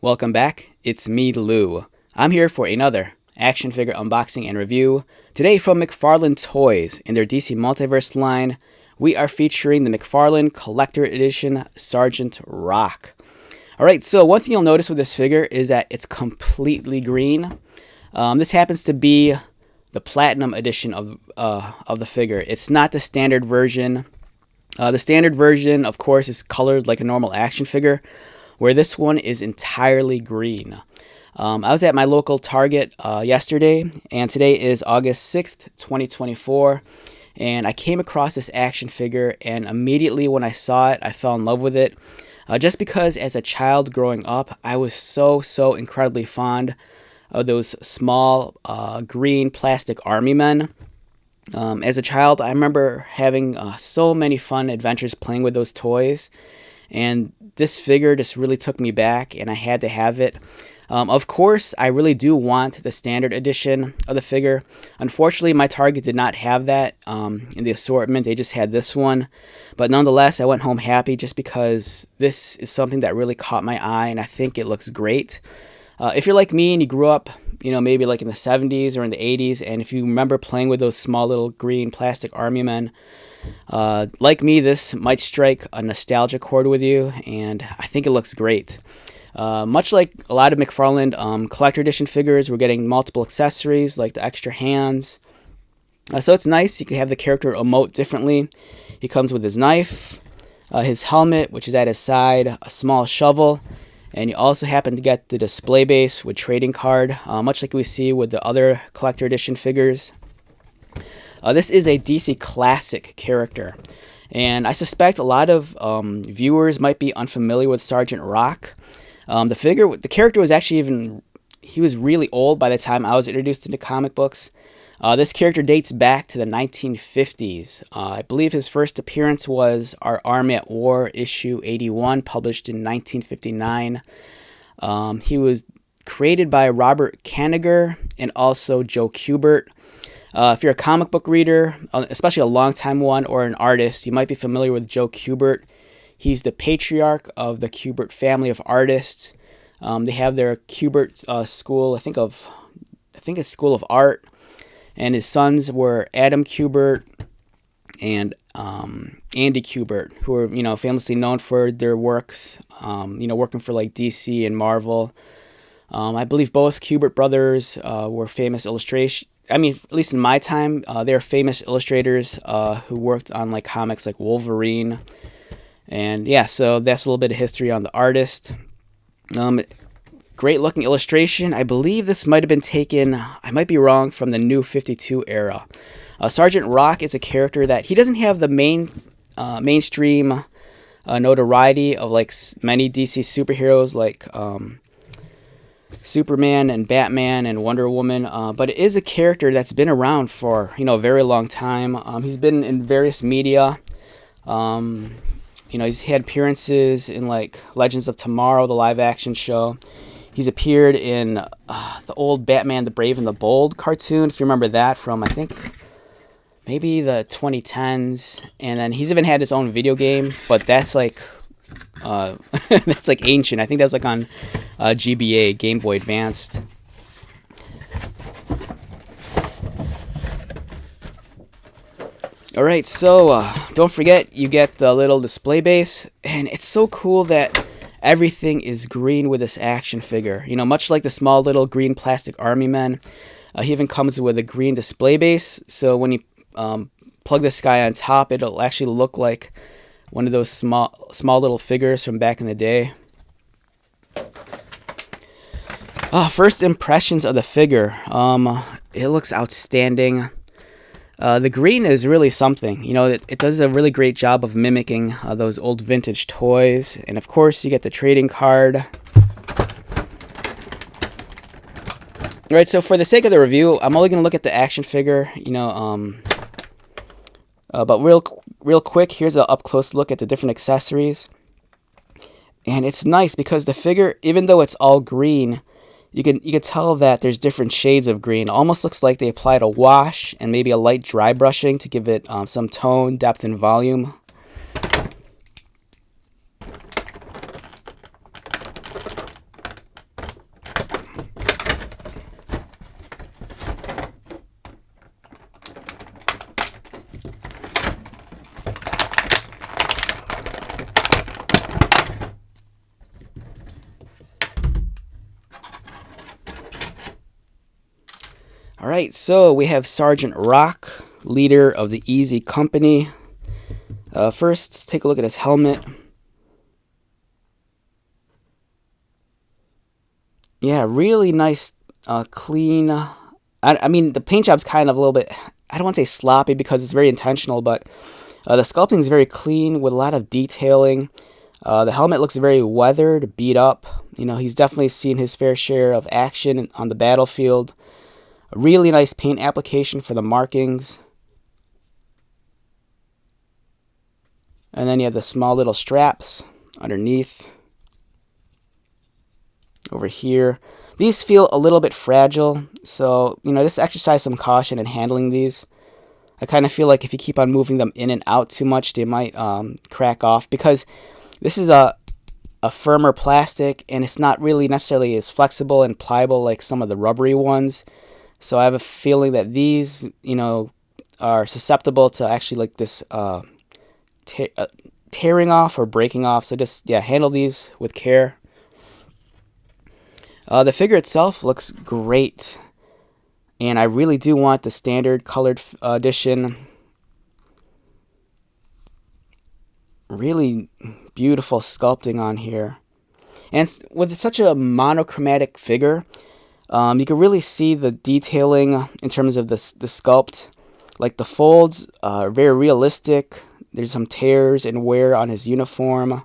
Welcome back, it's me, Lou. I'm here for another action figure unboxing and review. Today from McFarlane Toys in their DC Multiverse line, we are featuring the McFarlane Collector Edition Sergeant Rock. Alright, so one thing you'll notice with this figure is that it's completely green. This happens to be the Platinum Edition of the figure. It's not the standard version. The standard version, of course, is colored like a normal action figure, where this one is entirely green. I was at my local Target yesterday, and today is August 6th, 2024, and I came across this action figure, and immediately when I saw it, I fell in love with it, just because as a child growing up, I was so incredibly fond of those small green plastic army men. As a child, I remember having so many fun adventures playing with those toys, and this figure just really took me back, and I had to have it. Of course, I really do want the standard edition of the figure. Unfortunately, my Target did not have that in the assortment. They just had this one. But nonetheless, I went home happy just because this is something that really caught my eye, and I think it looks great. If you're like me and you grew up, maybe like in the 70s or in the 80s, and if you remember playing with those small little green plastic army men, like me, this might strike a nostalgia chord with you, and I think it looks great. Much like a lot of McFarlane Collector Edition figures, we're getting multiple accessories like the extra hands. So it's nice. You can have the character emote differently. He comes with his knife, his helmet, which is at his side, a small shovel, and you also happen to get the display base with trading card, much like we see with the other Collector Edition figures. This is a DC Classic character, and I suspect a lot of viewers might be unfamiliar with Sergeant Rock. The character was actually he was really old by the time I was introduced into comic books. This character dates back to the 1950s. I believe his first appearance was Our Army at War, issue 81, published in 1959. He was created by Robert Kanigher and also Joe Kubert. If you're a comic book reader, especially a longtime one, or an artist, you might be familiar with Joe Kubert. He's the patriarch of the Kubert family of artists. They have their Kubert school, I think it's School of Art, and his sons were Adam Kubert and Andy Kubert, who are famously known for their works, working for like DC and Marvel. I believe both Kubert brothers were famous illustration. I mean, at least in my time, they're famous illustrators who worked on like comics like Wolverine. And yeah, so that's a little bit of history on the artist. Great looking illustration. I believe this might have been taken, I might be wrong, from the New 52 era. Sergeant Rock is a character that he doesn't have the mainstream notoriety of like many DC superheroes like Superman and Batman and Wonder Woman, but it is a character that's been around for a very long time. He's been in various media. He's had appearances in like Legends of Tomorrow, the live action show. He's appeared in the old Batman the Brave and the Bold cartoon, if you remember that, from I think maybe the 2010s. And then he's even had his own video game, but that's like that's like ancient. I think that was like on GBA, Game Boy Advanced. Alright, so don't forget you get the little display base, and it's so cool that everything is green with this action figure. Much like the small little green plastic army men, he even comes with a green display base, so when you plug this guy on top, it'll actually look like one of those small little figures from back in the day. First impressions of the figure. It looks outstanding. The green is really something. It does a really great job of mimicking those old vintage toys. And of course, you get the trading card. Alright, so for the sake of the review, I'm only going to look at the action figure, but real quick, here's an up-close look at the different accessories. And it's nice because the figure, even though it's all green, you can tell that there's different shades of green. It almost looks like they applied a wash and maybe a light dry brushing to give it some tone, depth, and volume. All right, so we have Sergeant Rock, leader of the Easy Company. First, let's take a look at his helmet. Yeah, really nice, clean. I mean, the paint job's kind of a little bit, I don't want to say sloppy because it's very intentional, but the sculpting is very clean with a lot of detailing. The helmet looks very weathered, beat up. You know, he's definitely seen his fair share of action on the battlefield. A really nice paint application for the markings. And then you have the small little straps underneath. Over here. These feel a little bit fragile, so, you know, just exercise some caution in handling these. I kind of feel like if you keep on moving them in and out too much, they might crack off, because this is a firmer plastic, and it's not really necessarily as flexible and pliable like some of the rubbery ones. So I have a feeling that these, you know, are susceptible to actually like this tearing off or breaking off. So just, yeah, handle these with care. The figure itself looks great, and I really do want the standard colored edition. Really beautiful sculpting on here, and with such a monochromatic figure, you can really see the detailing in terms of the sculpt. Like the folds are very realistic. There's some tears and wear on his uniform.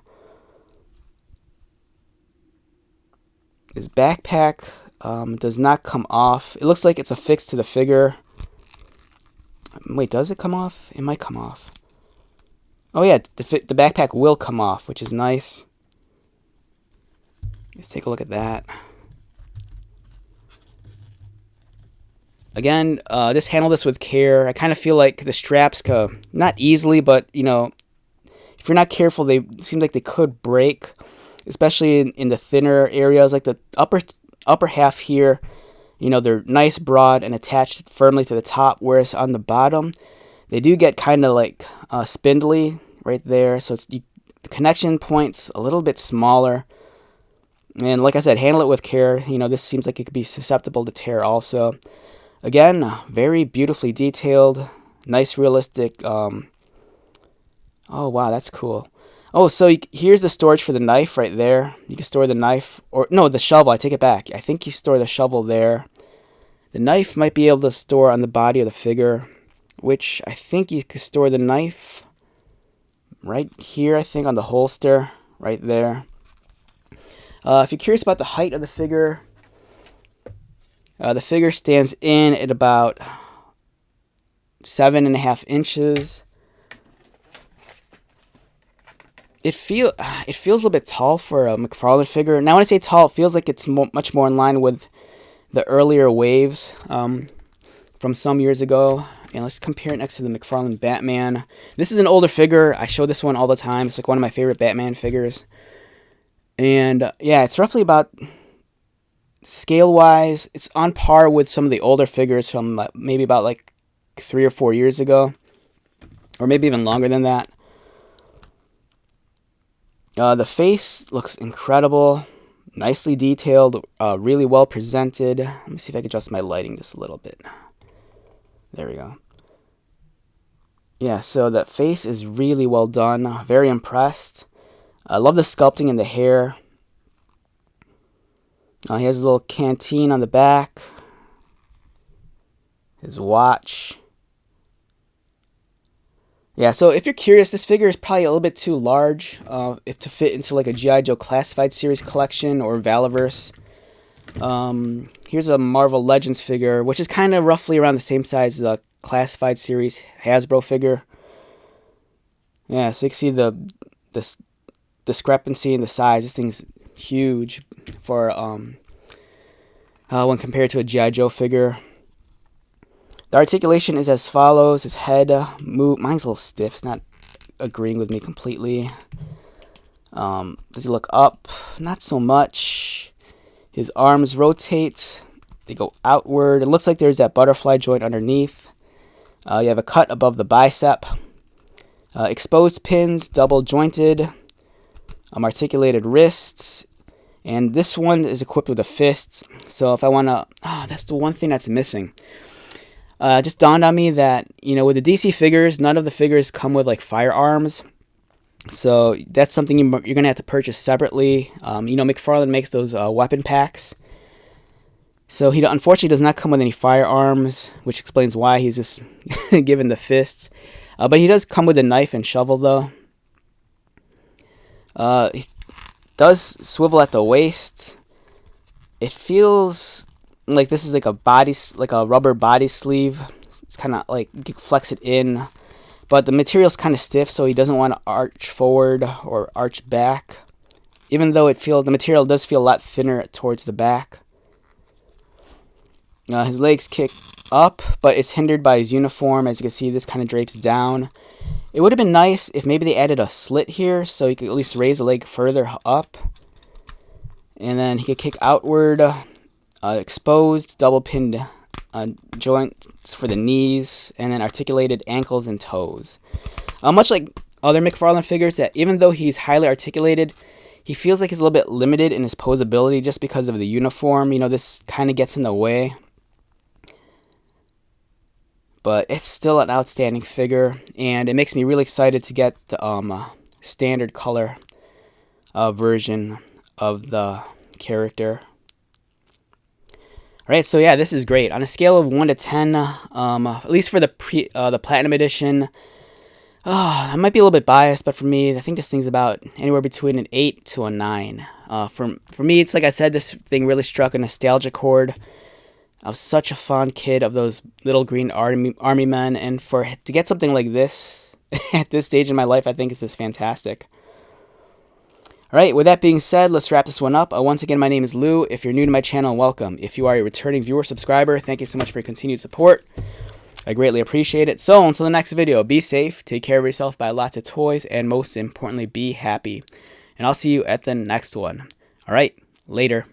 His backpack does not come off. It looks like it's affixed to the figure. Wait, does it come off? It might come off. Oh yeah, the backpack will come off, which is nice. Let's take a look at that. Again, just handle this with care. I kind of feel like the straps go, not easily, but, you know, if you're not careful, they seem like they could break. Especially in the thinner areas, like the upper half here, you know, they're nice, broad, and attached firmly to the top, whereas on the bottom, they do get kind of like spindly right there, so the connection point's a little bit smaller. And like I said, handle it with care. You know, this seems like it could be susceptible to tear also. Again, very beautifully detailed, nice, realistic. Oh, wow, that's cool. Oh, so here's the storage for the knife right there. You can store the knife, or no, the shovel. I take it back. I think you store the shovel there. The knife might be able to store on the body of the figure, which I think you could store the knife right here, I think, on the holster right there. If you're curious about the height of the figure stands in at about 7.5 inches. It feels a little bit tall for a McFarlane figure. Now, when I say tall, it feels like it's much more in line with the earlier waves from some years ago. And let's compare it next to the McFarlane Batman. This is an older figure. I show this one all the time. It's like one of my favorite Batman figures. And yeah, it's roughly about, scale-wise, it's on par with some of the older figures from maybe about like 3 or 4 years ago. Or maybe even longer than that. The face looks incredible, nicely detailed, really well presented. Let me see if I can adjust my lighting just a little bit. There we go. Yeah, so the face is really well done. Very impressed. I love the sculpting in the hair. He has a little canteen on the back. His watch. Yeah, so if you're curious, this figure is probably a little bit too large if to fit into like a G.I. Joe Classified Series collection or Valiverse. Here's a Marvel Legends figure, which is kind of roughly around the same size as a Classified Series Hasbro figure. Yeah, so you can see the discrepancy in the size. This thing's huge for when compared to a G.I. Joe figure. The articulation is as follows. His head mine's a little stiff. It's not agreeing with me completely. Does he look up? Not so much. His arms rotate. They go outward. It looks like there's that butterfly joint underneath. You have a cut above the bicep. Exposed pins, double jointed. Articulated wrists. And this one is equipped with a fist. So if I want to... that's the one thing that's missing. Just dawned on me that, with the DC figures, none of the figures come with like firearms. So that's something you're going to have to purchase separately. McFarlane makes those weapon packs. So he unfortunately does not come with any firearms, which explains why he's just given the fists. But he does come with a knife and shovel, though. He does swivel at the waist. It feels like this is like a rubber body sleeve. It's kind of like you can flex it in, but the material's kind of stiff, so he doesn't want to arch forward or arch back. Even though the material does feel a lot thinner towards the back. His legs kick up, but it's hindered by his uniform. As you can see, this kind of drapes down. It would have been nice if maybe they added a slit here, so he could at least raise the leg further up. And then he could kick outward, exposed, double-pinned joints for the knees, and then articulated ankles and toes. Much like other McFarlane figures, that even though he's highly articulated, he feels like he's a little bit limited in his posability just because of the uniform. This kind of gets in the way. But it's still an outstanding figure, and it makes me really excited to get the standard color version of the character. Alright, so yeah, this is great. On a scale of 1 to 10, at least for the Platinum Edition, I might be a little bit biased, but for me, I think this thing's about anywhere between an 8 to a 9. For me, it's like I said, this thing really struck a nostalgia chord. I was such a fond kid of those little green army men, and to get something like this at this stage in my life, I think is just fantastic. Alright, with that being said, let's wrap this one up. Once again, my name is Lou. If you're new to my channel, welcome. If you are a returning viewer, subscriber, thank you so much for your continued support. I greatly appreciate it. So, until the next video, be safe, take care of yourself, buy lots of toys, and most importantly, be happy. And I'll see you at the next one. Alright, later.